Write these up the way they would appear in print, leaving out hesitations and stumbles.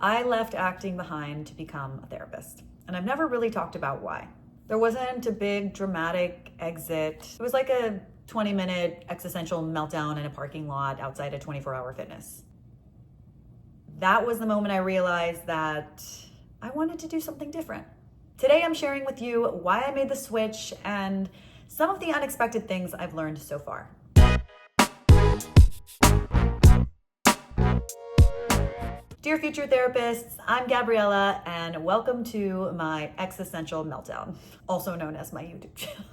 I left acting behind to become a therapist, and I've never really talked about why. There wasn't a big dramatic exit. It was like a 20-minute existential meltdown in a parking lot outside a 24-hour fitness. That was the moment I realized that I wanted to do something different. Today I'm sharing with you why I made the switch and some of the unexpected things I've learned so far. Dear future therapists, I'm Gabriella and welcome to my existential meltdown, also known as my YouTube channel.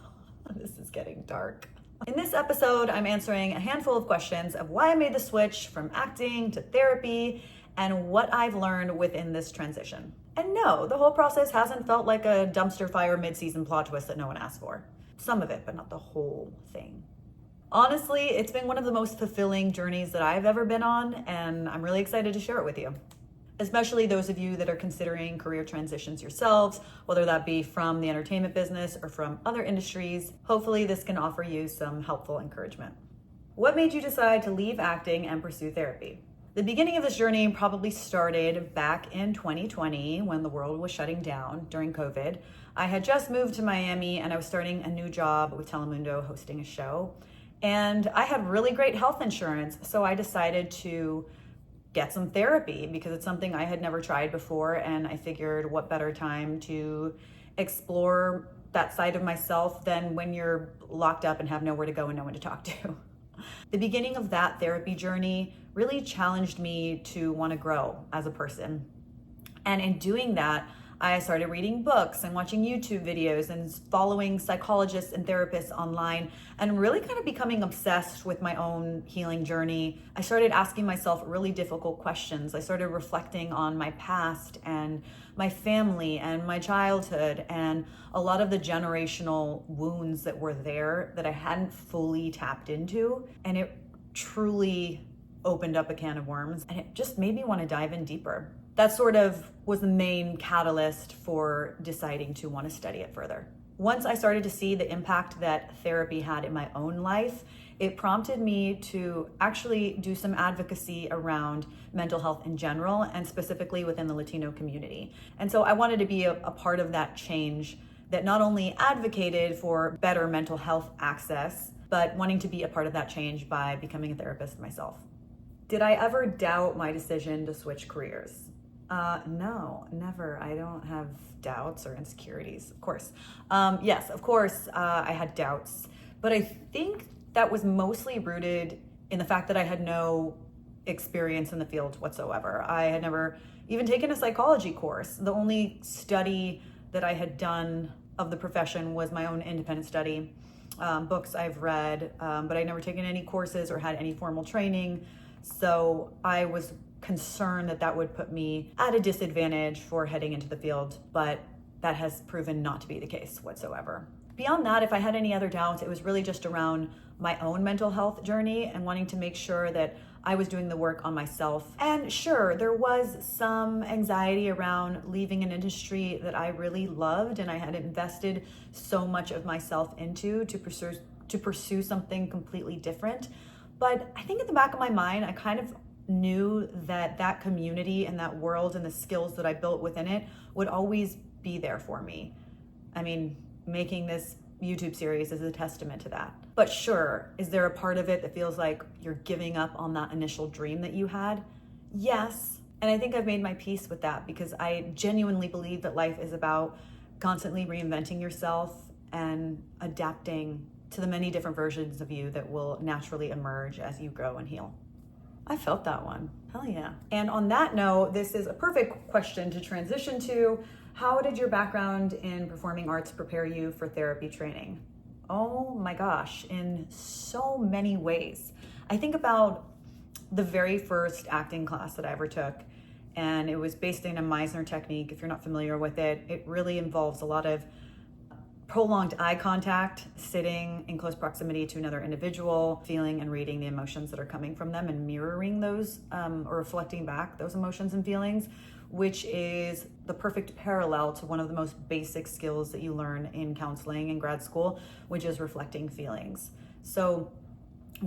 This is getting dark. In this episode, I'm answering a handful of questions of why I made the switch from acting to therapy and what I've learned within this transition. And no, the whole process hasn't felt like a dumpster fire mid-season plot twist that no one asked for. Some of it, but not the whole thing. Honestly, it's been one of the most fulfilling journeys that I've ever been on, and I'm really excited to share it with you. Especially those of you that are considering career transitions yourselves, whether that be from the entertainment business or from other industries. Hopefully this can offer you some helpful encouragement. What made you decide to leave acting and pursue therapy? The beginning of this journey probably started back in 2020 when the world was shutting down during COVID. I had just moved to Miami and I was starting a new job with Telemundo hosting a show. And I had really great health insurance, so I decided to get some therapy because it's something I had never tried before, and I figured what better time to explore that side of myself than when you're locked up and have nowhere to go and no one to talk to. The beginning of that therapy journey really challenged me to want to grow as a person. And in doing that, I started reading books and watching YouTube videos and following psychologists and therapists online and really kind of becoming obsessed with my own healing journey. I started asking myself really difficult questions. I started reflecting on my past and my family and my childhood and a lot of the generational wounds that were there that I hadn't fully tapped into. And it truly opened up a can of worms and it just made me want to dive in deeper. That sort of was the main catalyst for deciding to want to study it further. Once I started to see the impact that therapy had in my own life, it prompted me to actually do some advocacy around mental health in general and specifically within the Latino community. And so I wanted to be a part of that change that not only advocated for better mental health access, but wanting to be a part of that change by becoming a therapist myself. Did I ever doubt my decision to switch careers? No, never. I don't have doubts or insecurities, of course. Yes, of course, I had doubts, but I think that was mostly rooted in the fact that I had no experience in the field whatsoever. I had never even taken a psychology course. The only study that I had done of the profession was my own independent study, books I've read, but I'd never taken any courses or had any formal training. So I was concerned that would put me at a disadvantage for heading into the field, but that has proven not to be the case whatsoever. Beyond that, if I had any other doubts, it was really just around my own mental health journey and wanting to make sure that I was doing the work on myself. And sure, there was some anxiety around leaving an industry that I really loved and I had invested so much of myself into to pursue something completely different. But I think at the back of my mind, I kind of knew that community and that world and the skills that I built within it would always be there for me. I mean, making this YouTube series is a testament to that. But sure, is there a part of it that feels like you're giving up on that initial dream that you had? Yes. And I think I've made my peace with that because I genuinely believe that life is about constantly reinventing yourself and adapting to the many different versions of you that will naturally emerge as you grow and heal. I felt that one. Hell yeah. And on that note, this is a perfect question to transition to. How did your background in performing arts prepare you for therapy training? Oh my gosh, in so many ways. I think about the very first acting class that I ever took, and it was based in a Meisner technique. If you're not familiar with it, it really involves a lot of prolonged eye contact, sitting in close proximity to another individual, feeling and reading the emotions that are coming from them and mirroring those or reflecting back those emotions and feelings, which is the perfect parallel to one of the most basic skills that you learn in counseling in grad school, which is reflecting feelings. So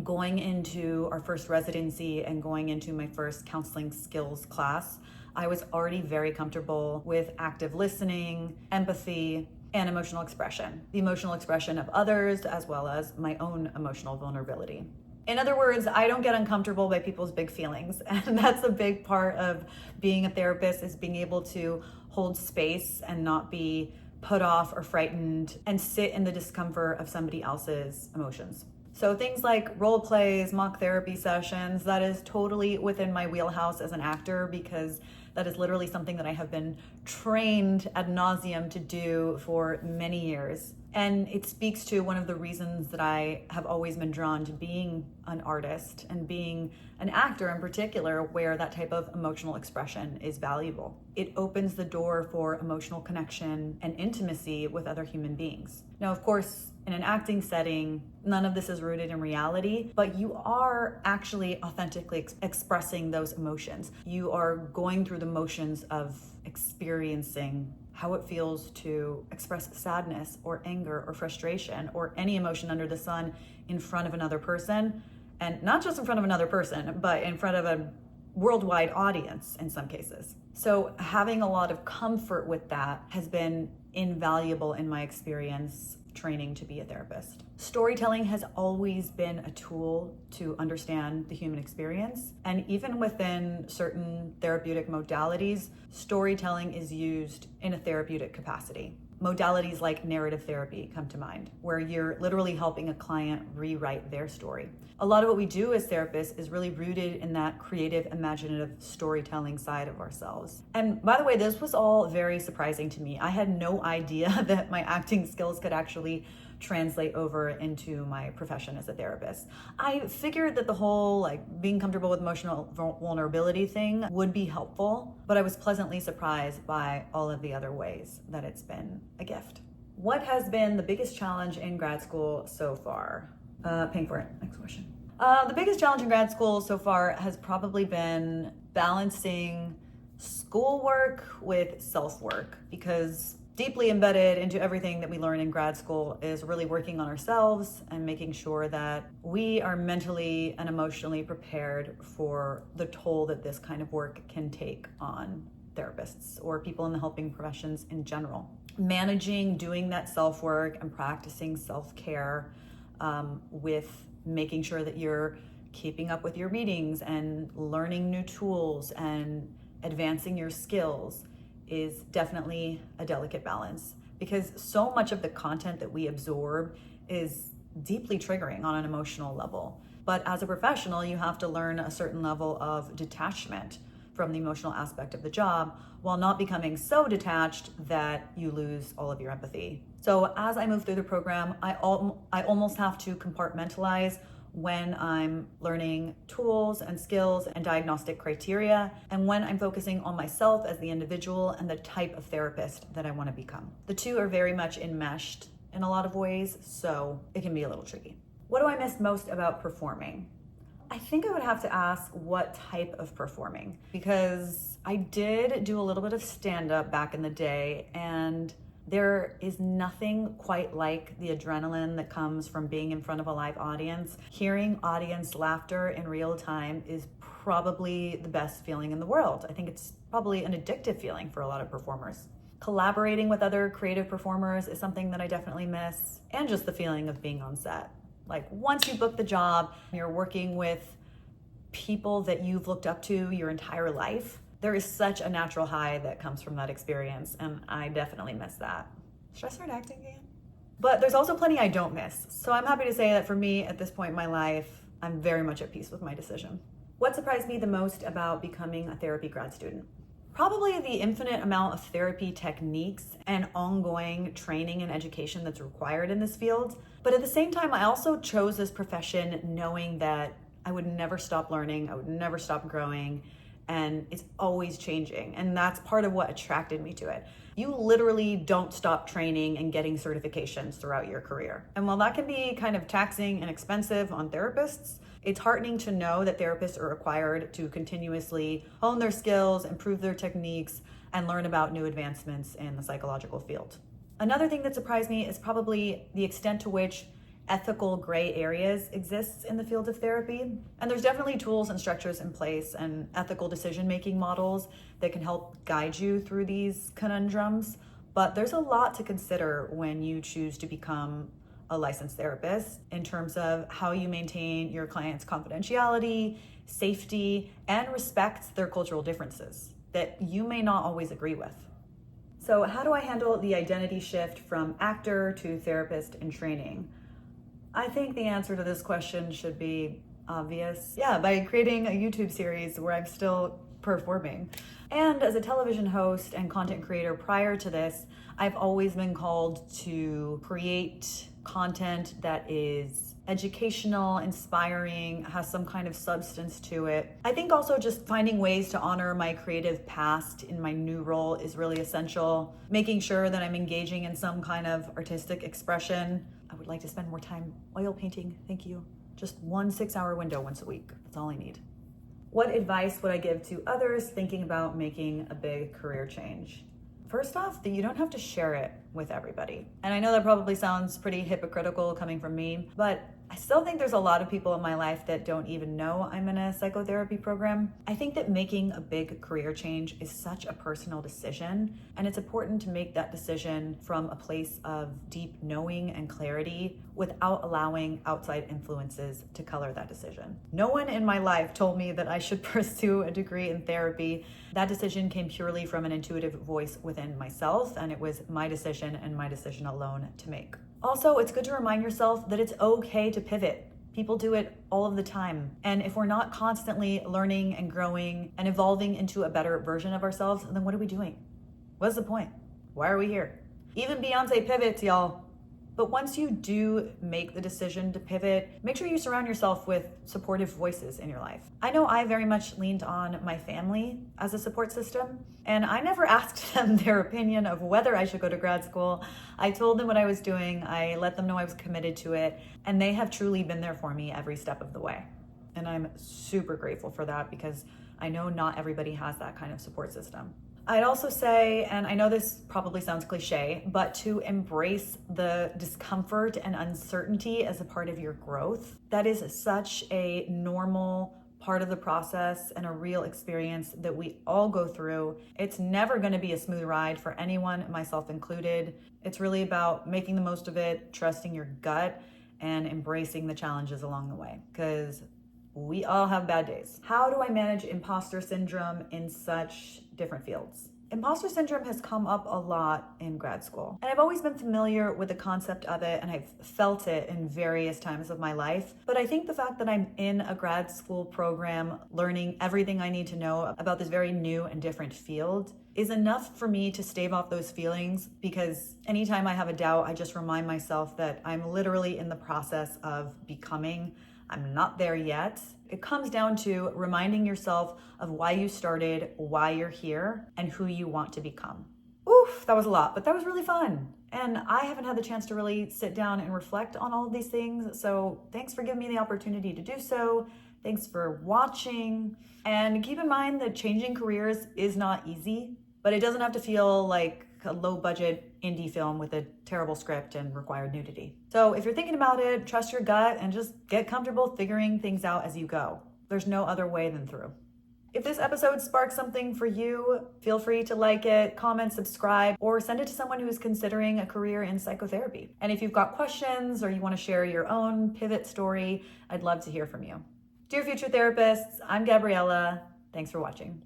going into our first residency and going into my first counseling skills class, I was already very comfortable with active listening, empathy, and emotional expression. The emotional expression of others, as well as my own emotional vulnerability. In other words, I don't get uncomfortable by people's big feelings. And that's a big part of being a therapist, is being able to hold space and not be put off or frightened and sit in the discomfort of somebody else's emotions. So things like role plays, mock therapy sessions, that is totally within my wheelhouse as an actor, because that is literally something that I have been trained ad nauseum to do for many years. And it speaks to one of the reasons that I have always been drawn to being an artist and being an actor in particular, where that type of emotional expression is valuable. It opens the door for emotional connection and intimacy with other human beings. Now, of course, in an acting setting, none of this is rooted in reality, but you are actually authentically expressing those emotions. You are going through the motions of experiencing how it feels to express sadness or anger or frustration or any emotion under the sun in front of another person. And not just in front of another person, but in front of a worldwide audience in some cases. So having a lot of comfort with that has been invaluable in my experience training to be a therapist. Storytelling has always been a tool to understand the human experience. And even within certain therapeutic modalities, storytelling is used in a therapeutic capacity. Modalities like narrative therapy come to mind, where you're literally helping a client rewrite their story. A lot of what we do as therapists is really rooted in that creative, imaginative storytelling side of ourselves. And by the way, this was all very surprising to me. I had no idea that my acting skills could actually translate over into my profession as a therapist. I figured that the whole being comfortable with emotional vulnerability thing would be helpful, but I was pleasantly surprised by all of the other ways that it's been a gift. What has been the biggest challenge in grad school so far? Paying for it. Next question. The biggest challenge in grad school so far has probably been balancing schoolwork with self-work, because deeply embedded into everything that we learn in grad school is really working on ourselves and making sure that we are mentally and emotionally prepared for the toll that this kind of work can take on therapists or people in the helping professions in general. Managing doing that self-work and practicing self-care with making sure that you're keeping up with your readings and learning new tools and advancing your skills is definitely a delicate balance, because so much of the content that we absorb is deeply triggering on an emotional level. But as a professional, you have to learn a certain level of detachment from the emotional aspect of the job while not becoming so detached that you lose all of your empathy. So as I move through the program, I almost have to compartmentalize when I'm learning tools and skills and diagnostic criteria, and when I'm focusing on myself as the individual and the type of therapist that I want to become. The two are very much enmeshed in a lot of ways, so it can be a little tricky. What do I miss most about performing? I think I would have to ask what type of performing, because I did do a little bit of stand-up back in the day, and there is nothing quite like the adrenaline that comes from being in front of a live audience. Hearing audience laughter in real time is probably the best feeling in the world. I think it's probably an addictive feeling for a lot of performers. Collaborating with other creative performers is something that I definitely miss, and just the feeling of being on set. Like once you book the job, you're working with people that you've looked up to your entire life. There is such a natural high that comes from that experience, and I definitely miss that. Should I start acting again? But there's also plenty I don't miss. So I'm happy to say that for me at this point in my life, I'm very much at peace with my decision. What surprised me the most about becoming a therapy grad student? Probably the infinite amount of therapy techniques and ongoing training and education that's required in this field. But at the same time, I also chose this profession knowing that I would never stop learning, I would never stop growing, and it's always changing. And that's part of what attracted me to it. You literally don't stop training and getting certifications throughout your career. And while that can be kind of taxing and expensive on therapists, it's heartening to know that therapists are required to continuously hone their skills, improve their techniques, and learn about new advancements in the psychological field. Another thing that surprised me is probably the extent to which ethical gray areas exists in the field of therapy. And there's definitely tools and structures in place and ethical decision-making models that can help guide you through these conundrums. But there's a lot to consider when you choose to become a licensed therapist in terms of how you maintain your clients' confidentiality, safety, and respect their cultural differences that you may not always agree with. So how do I handle the identity shift from actor to therapist in training? I think the answer to this question should be obvious. Yeah, by creating a YouTube series where I'm still performing. And as a television host and content creator prior to this, I've always been called to create content that is educational, inspiring, has some kind of substance to it. I think also just finding ways to honor my creative past in my new role is really essential. Making sure that I'm engaging in some kind of artistic expression. I would like to spend more time oil painting, thank you. Just 1 6-hour window once a week, that's all I need. What advice would I give to others thinking about making a big career change? First off, that you don't have to share it with everybody. And I know that probably sounds pretty hypocritical coming from me, but I still think there's a lot of people in my life that don't even know I'm in a psychotherapy program. I think that making a big career change is such a personal decision, and it's important to make that decision from a place of deep knowing and clarity without allowing outside influences to color that decision. No one in my life told me that I should pursue a degree in therapy. That decision came purely from an intuitive voice within myself, and it was my decision and my decision alone to make. Also, it's good to remind yourself that it's okay to pivot. People do it all of the time. And if we're not constantly learning and growing and evolving into a better version of ourselves, then what are we doing? What's the point? Why are we here? Even Beyonce pivots, y'all. But once you do make the decision to pivot, make sure you surround yourself with supportive voices in your life. I know I very much leaned on my family as a support system, and I never asked them their opinion of whether I should go to grad school. I told them what I was doing, I let them know I was committed to it, and they have truly been there for me every step of the way. And I'm super grateful for that because I know not everybody has that kind of support system. I'd also say, and I know this probably sounds cliche, but to embrace the discomfort and uncertainty as a part of your growth. That is such a normal part of the process and a real experience that we all go through. It's never going to be a smooth ride for anyone, myself included. It's really about making the most of it, trusting your gut, and embracing the challenges along the way, because we all have bad days. How do I manage imposter syndrome in such different fields? Imposter syndrome has come up a lot in grad school, and I've always been familiar with the concept of it, and I've felt it in various times of my life. But I think the fact that I'm in a grad school program, learning everything I need to know about this very new and different field, is enough for me to stave off those feelings, because anytime I have a doubt, I just remind myself that I'm literally in the process of becoming. I'm not there yet. It comes down to reminding yourself of why you started, why you're here, and who you want to become. Oof, that was a lot, but that was really fun. And I haven't had the chance to really sit down and reflect on all of these things. So thanks for giving me the opportunity to do so. Thanks for watching. And keep in mind that changing careers is not easy, but it doesn't have to feel like a low budget indie film with a terrible script and required nudity. So if you're thinking about it, trust your gut and just get comfortable figuring things out as you go. There's no other way than through. If this episode sparks something for you, feel free to like it, comment, subscribe, or send it to someone who is considering a career in psychotherapy. And if you've got questions or you want to share your own pivot story, I'd love to hear from you. Dear future therapists, I'm Gabriella. Thanks for watching.